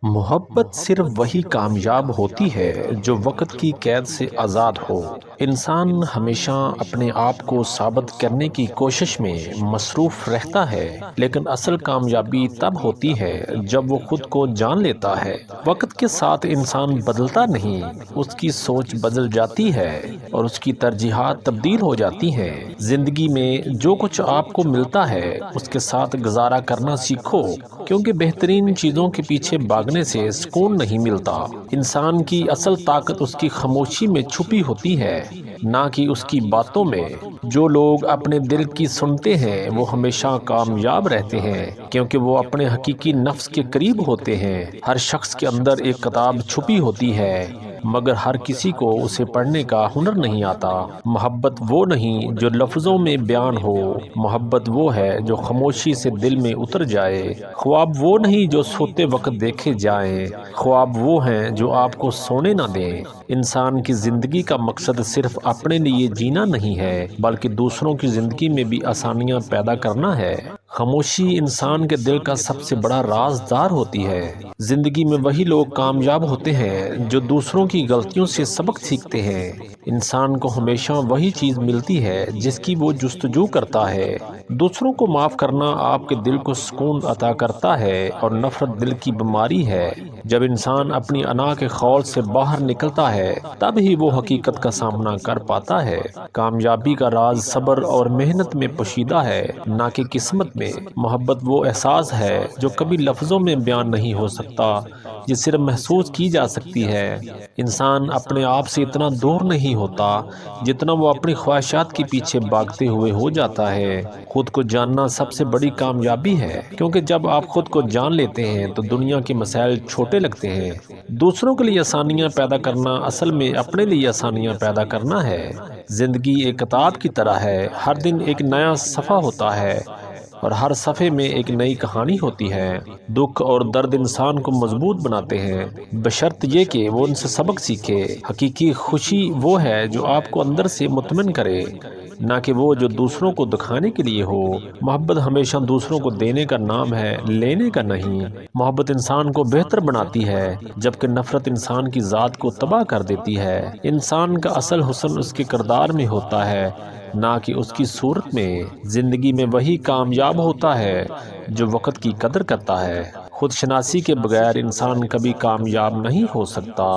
محبت صرف وہی کامیاب ہوتی ہے جو وقت کی قید سے آزاد ہو۔ انسان ہمیشہ اپنے آپ کو ثابت کرنے کی کوشش میں مصروف رہتا ہے، لیکن اصل کامیابی تب ہوتی ہے جب وہ خود کو جان لیتا ہے۔ وقت کے ساتھ انسان بدلتا نہیں، اس کی سوچ بدل جاتی ہے اور اس کی ترجیحات تبدیل ہو جاتی ہیں۔ زندگی میں جو کچھ آپ کو ملتا ہے اس کے ساتھ گزارا کرنا سیکھو، کیونکہ بہترین چیزوں کے پیچھے بھاگنے سے سکون نہیں ملتا۔ انسان کی اصل طاقت اس کی خاموشی میں چھپی ہوتی ہے، نہ کہ اس کی باتوں میں۔ جو لوگ اپنے دل کی سنتے ہیں وہ ہمیشہ کامیاب رہتے ہیں، کیونکہ وہ اپنے حقیقی نفس کے قریب ہوتے ہیں۔ ہر شخص کے اندر ایک کتاب چھپی ہوتی ہے، مگر ہر کسی کو اسے پڑھنے کا ہنر نہیں آتا۔ محبت وہ نہیں جو لفظوں میں بیان ہو، محبت وہ ہے جو خاموشی سے دل میں اتر جائے۔ خواب وہ نہیں جو سوتے وقت دیکھے جائیں، خواب وہ ہیں جو آپ کو سونے نہ دیں۔ انسان کی زندگی کا مقصد صرف اپنے لیے جینا نہیں ہے، بلکہ دوسروں کی زندگی میں بھی آسانیاں پیدا کرنا ہے۔ خاموشی انسان کے دل کا سب سے بڑا رازدار ہوتی ہے۔ زندگی میں وہی لوگ کامیاب ہوتے ہیں جو دوسروں کی غلطیوں سے سبق سیکھتے ہیں۔ انسان کو ہمیشہ وہی چیز ملتی ہے جس کی وہ جستجو کرتا ہے۔ دوسروں کو معاف کرنا آپ کے دل کو سکون عطا کرتا ہے، اور نفرت دل کی بیماری ہے۔ جب انسان اپنی انا کے خول سے باہر نکلتا ہے تب ہی وہ حقیقت کا سامنا کر پاتا ہے۔ کامیابی کا راز صبر اور محنت میں پوشیدہ ہے، نہ کہ قسمت میں۔ محبت وہ احساس ہے جو کبھی لفظوں میں بیان نہیں ہو سکتا، یہ صرف محسوس کی جا سکتی ہے۔ انسان اپنے آپ سے اتنا دور نہیں ہوتا جتنا وہ اپنی خواہشات کے پیچھے بھاگتے ہوئے ہو جاتا ہے۔ خود کو جاننا سب سے بڑی کامیابی ہے، کیونکہ جب آپ خود کو جان لیتے ہیں تو دنیا کے مسائل چھوٹے لگتے ہیں۔ دوسروں کے لیے آسانیاں پیدا کرنا اصل میں اپنے لیے آسانیاں پیدا کرنا ہے۔ زندگی ایک کتاب کی طرح ہے، ہر دن ایک نیا صفحہ ہوتا ہے اور ہر صفحے میں ایک نئی کہانی ہوتی ہے۔ دکھ اور درد انسان کو مضبوط بناتے ہیں، بشرط یہ کہ وہ ان سے سبق سیکھے۔ حقیقی خوشی وہ ہے جو آپ کو اندر سے مطمئن کرے، نہ کہ وہ جو دوسروں کو دکھانے کے لیے ہو۔ محبت ہمیشہ دوسروں کو دینے کا نام ہے، لینے کا نہیں۔ محبت انسان کو بہتر بناتی ہے، جبکہ نفرت انسان کی ذات کو تباہ کر دیتی ہے۔ انسان کا اصل حسن اس کے کردار میں ہوتا ہے، نہ کہ اس کی صورت میں۔ زندگی میں وہی کامیاب ہوتا ہے جو وقت کی قدر کرتا ہے۔ خود شناسی کے بغیر انسان کبھی کامیاب نہیں ہو سکتا۔